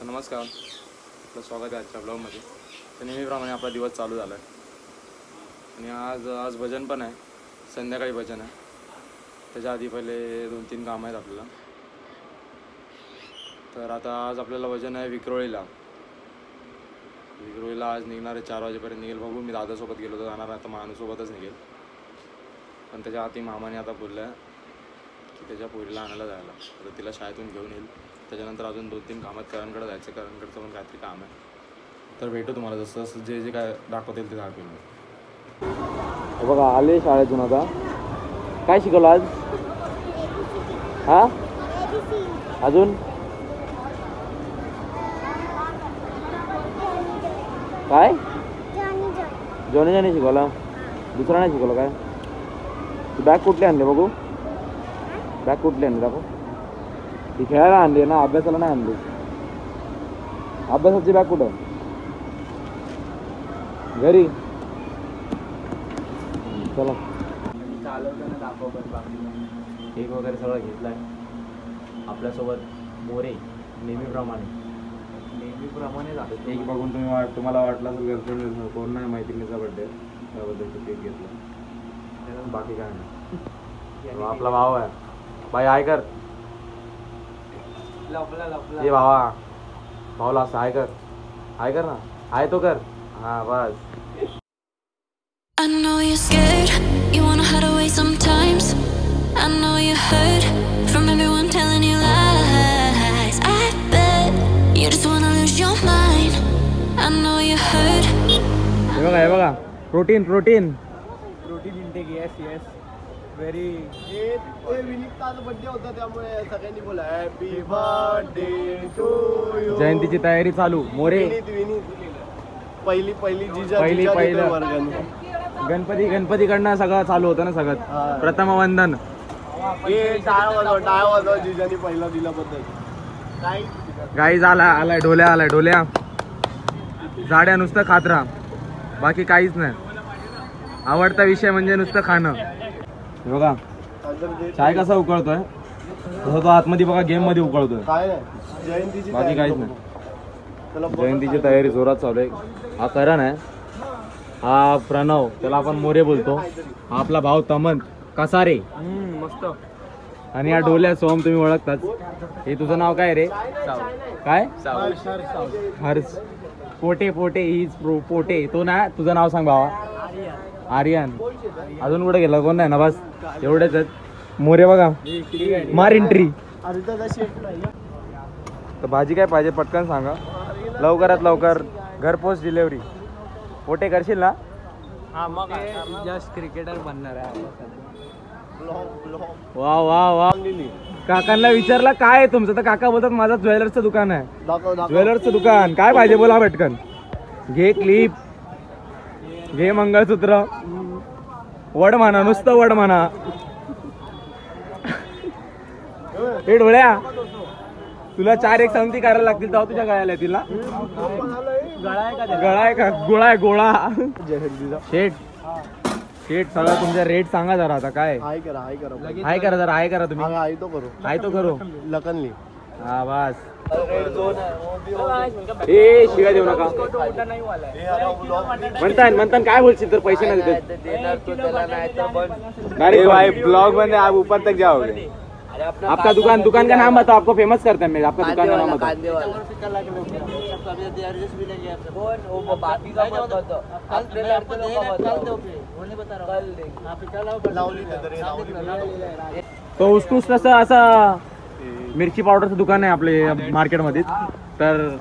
तर नमस्कार, आपलं स्वागत आहे आजच्या ब्लॉगमध्ये. तर नेहमीप्रमाणे आपला दिवस चालू झाला आहे आणि आज भजन पण आहे, संध्याकाळी भजन आहे. त्याच्या आधी पहिले 2-3 कामं आहेत आपल्याला. तर आता आज आपल्याला भजन आहे विक्रोळीला आज निघणार आहे, 4 वाजेपर्यंत निघेल. बघू, मी दादासोबत गेलो तर जाणार, आता माणूसोबतच निघेल. पण त्याच्या आधी मामाने आता बोललं आहे की त्याच्या पोरीला आणायला जायला, तर तिला शाळेतून घेऊन येईल. त्याच्यानंतर अजून 2-3 कामात करणकडे जायचं, करणकडचं पण काहीतरी काम आहे. तर भेटू तुम्हाला जसं जसं जे जे काय दाखवतील ते दाखवेल मी. बघा, आले शाळेतून. आता काय शिकवलं आज? अजून काय? जॉनी जॉनी शिकवला, दुसरा नाही शिकवलं काय? तू बॅग कुठली आणली बघू? बॅग कुठली आणली दाखव. ती खेळायला आणली ना, अभ्यासाला नाही आणली. अभ्यासाची बॅग कुठं? घरी. चला, केक वगैरे सगळं घेतलाय आपल्यासोबत. मोरे नेहमीप्रमाणे झालं. केक बघून तुम्हाला वाटलं असेल गर्लफ्रेंड कोण नाही, मैत्रिणीचा बड्डे, त्याबद्दल केक घेतला. बाकी काय नाही. आपला भाव आहे बाई, आय कर. ये भावा, भाऊला असं आय कर ना, आय तो कर. हा बस. I know you're scared, you wanna hide away sometimes. I know you heard from everyone telling you lies. I bet you just wanna lose your mind. I know you heard. हे बघा, protein intake. Yes very. विनीतचा birthday होता, त्यामुळे सगळ्यांनी बोला happy birthday to you. जयंतीची तयारी चालू. मोरे विनीत पहिली गणपतीकडनं सगळं चालू होतं ना, सगळं प्रथम वंदन. टाळा वाजवा जिजानी पहिला दिल्याबद्दल. गाईज आलाय ढोल्या. झाड्या नुसतं खात राहा, बाकी काहीच नाही. आवडता विषय म्हणजे नुसतं खाणं. हे बघा, चाय कसा उकळतोय तसं तो आतमध्ये बघा गेम मध्ये उकळतोय. बाकी काहीच नाही. जयंतीची तयारी जोरात चालू आहे. हा करण आहे, हा प्रणव, त्याला आपण मोरे बोलतो. हा आपला भाऊ तमन कसारे, मस्त. आणि हा डोल्या सोम, तुम्ही ओळखताच. हे तुझं नाव काय रे? काय? हर्ष. पोटे हीच पोटे. तो ना, तुझं नाव सांग भावा. आर्यन. अजून कुठे गेला? कोण नाही ना, बस एवढेच आहेत. मोरे बघा, मार एंट्री. तर भाजी काय पाहिजे पटकन सांगा, लवकरात लवकर घरपोच डिलेवरी. पोटे करशील ना? जस्ट क्रिकेटर बनणार आहे. वा. काकांना विचारला काय आहे तुमचं, तर काका बोलतात माझं ज्वेलर्सचं दुकान आहे. ज्वेलर्सचं दुकान. काय पाहिजे बोला पटकन. घे क्लिप, घे मंगळसूत्र, वड म्हणा, नुसतं वड म्हणा. हे डोळ्या, तुला 4 एक संगती करायला लागतील, तेव्हा तुझ्या गळ्याला येतील ना. गळा आहे का? गोळा. शेट सगळं तुमचा रेट सांगा जरा. आता काय हाय करा जरा. हाय करा तुम्ही. हाय तो करू लखनली. हा बस. ए शिवाय देऊ नका म्हणता. काय बोलशील तर पैसे नाही देत. अरे भाई, ब्लॉग मध्ये आप ऊपर तक जाओगे. आपका दुकान का नाम बताओ, आपको फेमस करते हैं. आपका दुकान का नाम बताओ. तो उसकूस तसं असं मिरची पावडरचं दुकान आहे आपले मार्केटमध्ये. तर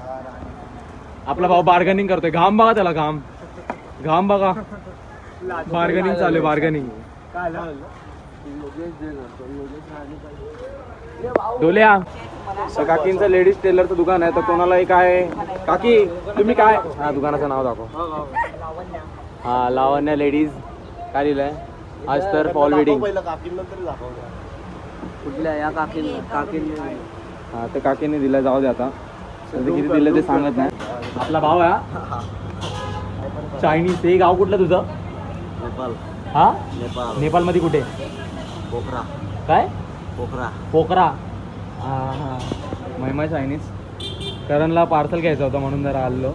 आपला भाऊ बार्गेनिंग करतोय. घाम बघा त्याला, घाम बघा. बार्गेनिंग चालू आहे, बार्गेनिंग. डोल्या, काकींचं लेडीज टेलरचं दुकान आहे. तर कोणाला एक आहे. काकी तुम्ही काय, हा दुकानाचं नाव दाखव. हा, लावण्या लेडीज. काय लिहिलंय आज तर फॉल वेडिंग. कुठल्या या काकीने हा, तर काकीने दिलं. जाऊ दे आता, किती दिलं ते सांगत नाही. आपला भाव आहे चायनीज. हे गाव कुठलं तुझं? नेपाल. हा, नेपाल मध्ये कुठे? पोखरा. काय? पोखरा. हा महिमा चायनीज. करणला पार्सल घ्यायचं होतं म्हणून जरा आलो.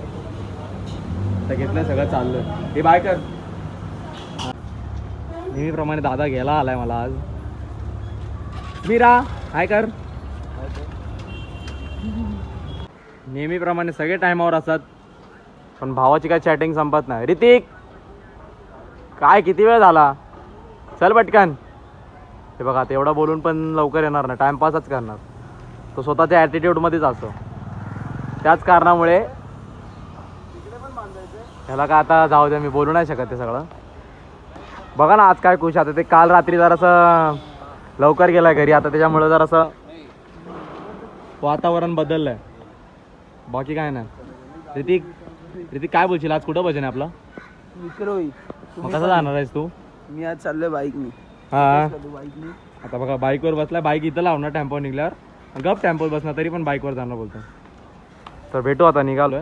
तर घेतलं सगळं चाललं. हे बाय कर. नेहमीप्रमाणे दादा घ्यायला आलाय मला आज. मीरा काय कर. नेहमीप्रमाणे सगळे टायमावर असतात पण भावाची काय चॅटिंग संपत नाही. ऋतिक काय किती वेळ झाला, चल पटकन. हे बघा आता एवढा बोलून पण लवकर येणार नाही, टाइमपासच करणार. तो स्वतःच्या ॲटिट्यूडमध्येच असतो. त्याच कारणामुळे ह्याला काय आता जाऊ द्या, मी बोलू नाही शकत ते सगळं. बघा ना आज काय खुश. आता ते काल रात्री जरासं लवकर गेलाय घरी, आता त्याच्यामुळं जरासं वातावरण बदललं आहे. बाकी काय नाही. ऋतिक काय बोलशील, आज कुठं भजन आहे आपला? विक्रोळी. मग कसं जाणार आहेस तू? मी आज चाललोय बाईकनी. हां बाईकनी आता बघा बाईकवर बसलाय. बाईक इथं लावणार टेम्पो निघल्यावर, गप टेम्पोत बसणार तरी पण बाईकवर जाणार बोलतो. तर भेटू आता, निघालोय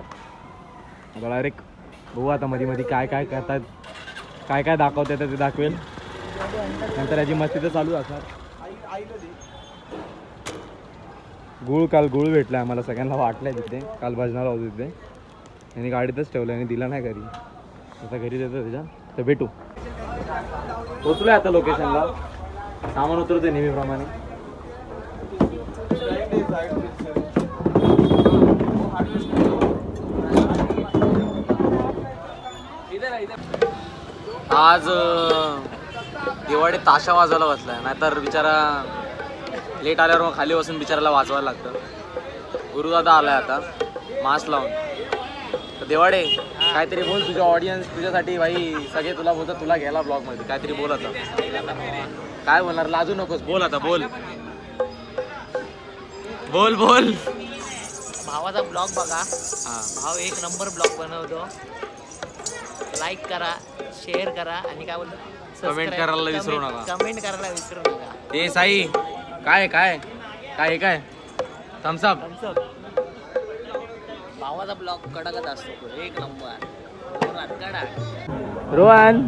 डायरेक्ट. बघू आता मध्ये मध्ये काय काय करतात, काय काय दाखवतात ते दाखवेल. नंतर याची मस्ती तर चालू असणार. काल गुळ भेटलाय आम्हाला सगळ्यांना वाटलंय तिथे. काल भजनाला होतो तिथे, यांनी गाडीतच ठेवलं आणि दिला नाही घरी. आता घरी देतो त्याच्या. तर भेटू. पोचलोय आता लोकेशनला. सामान उतरवते नेहमीप्रमाणे. आज दिवाळी ताशा वाजवायला बसलाय, नाहीतर बिचारा लेट आल्यावर मग खाली बसून बिचाराला वाजवायला लागतं. गुरुदादा आलाय आता मास्क लावून. तर दिवाळे काहीतरी बोल, तुझ्या ऑडियन्स तुझ्यासाठी भाई सगळे तुला बोलतात, तुला घ्यायला ब्लॉगमध्ये काहीतरी बोल आता. काय बोलणार, लाजू नकोस, बोल आता, बोल बोल बोल. भावाचा ब्लॉग बघा. हां भाव एक नंबर ब्लॉग बनवतो. लाईक करा, शेअर करा आणि काय बोलतो, कमेंट करायला विसरू नका. कमेंट करायला विसरू नका. ए साई काय काय काय काय थम्सअप. भावाचा ब्लॉग कडकच असतो, एक नंबर कडक. रोहन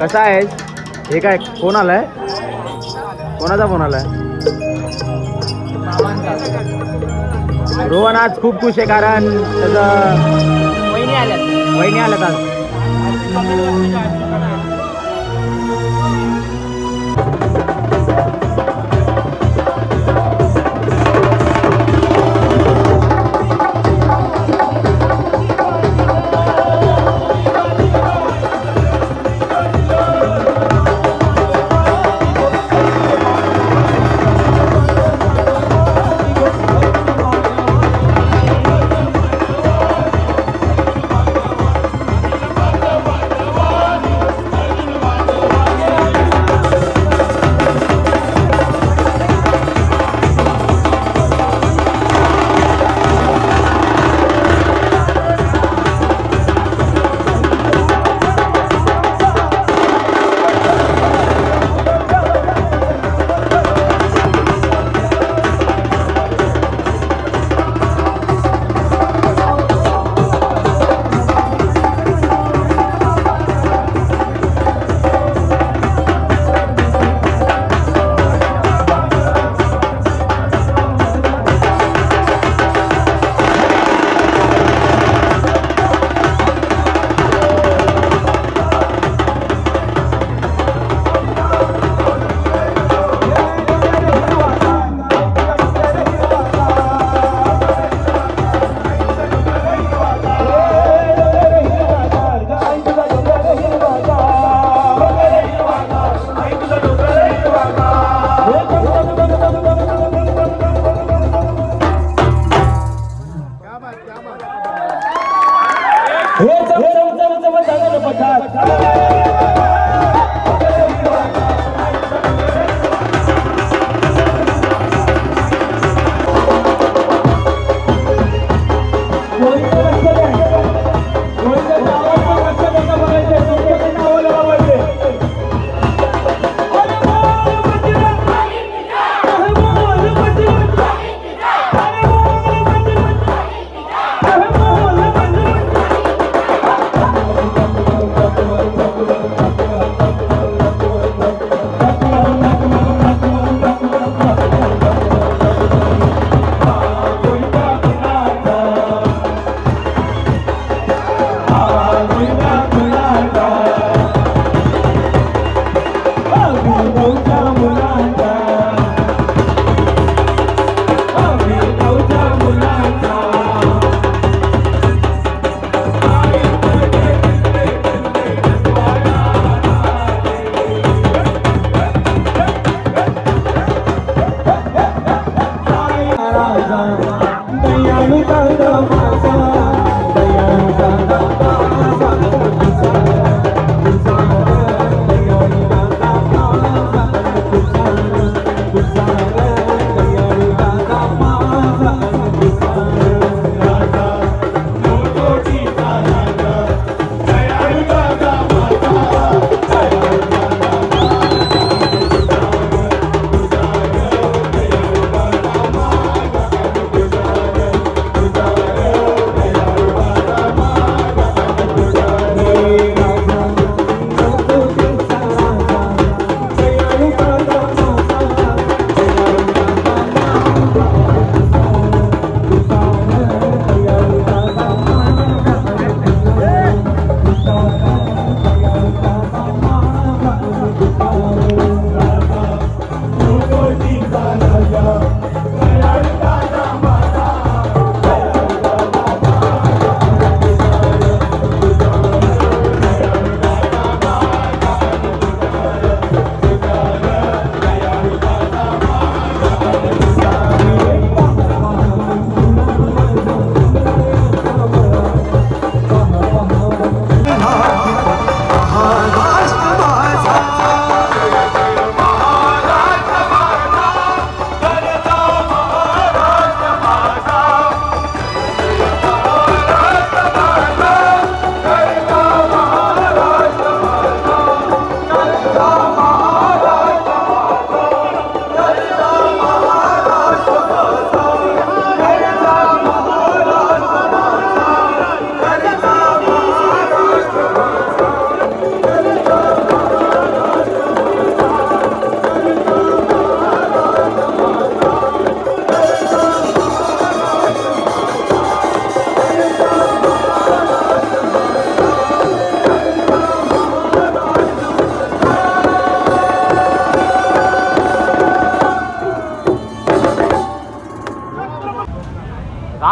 कसा आहेस? हे काय फोन आलाय, कोणाचा फोन आलाय? रोहन आज खूप खुश आहे कारण त्याचं वहिनी आल्यात आज.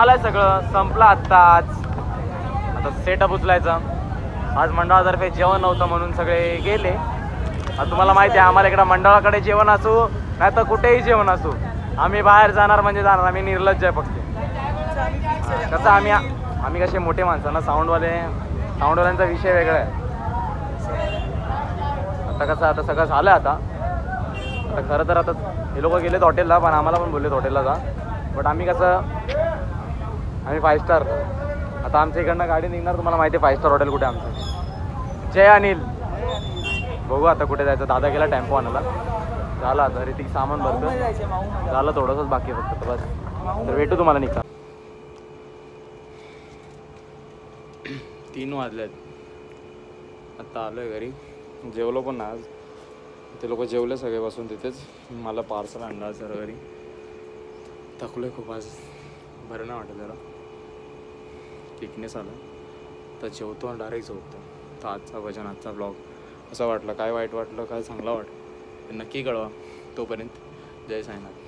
झालंय सगळं, संपलं आत्ता. आज आता सेटअप उचलायचा. आज मंडळातर्फे जेवण नव्हतं म्हणून सगळे गेले. आता तुम्हाला माहिती आहे आम्हाला इकडं मंडळाकडे जेवण असो नाही तर कुठेही जेवण असो, आम्ही बाहेर जाणार म्हणजे जाणार. आम्ही निर्लज्ज आहे फक्त. कसं आम्ही कसे मोठे माणसं ना, साऊंडवाल्यांचा विषय वेगळा आहे. आता कसं आता सगळं झालं. आता खरं तर आता हे लोक गेलेत हॉटेलला, पण आम्हाला पण बोललेत हॉटेलला जा. बट आम्ही 5 स्टार. आता आमच्या इकडनं गाडी निघणार, तुम्हाला माहिती आहे 5 स्टार हॉटेल कुठे आमचं. जय अनिल. बघू आता कुठे जायचं. दादा गेला टेम्पो आणायला. झालं आता ऋतिक सामान भरतं. झालं थोडंसंच बाकी फक्त बस. तर भेटू तुम्हाला निघता. 3 वाजलेत. आत्ता आलो आहे घरी. जेवलो पण ना आज. ते लोक जेवले सगळे बसून तिथेच. मला पार्सल आणलं सर घरी. थकलो आहे खूप आज. बरं नाही वाटत जरा. विकनेस आला तर जेवतो आणि डायरेक्ट झोपतो. तर आजचा भजन, आजचा ब्लॉग असं वाटलं. काय वाईट वाटलं, काय चांगलं वाटलं ते नक्की कळवा. तोपर्यंत जय साईनाथ.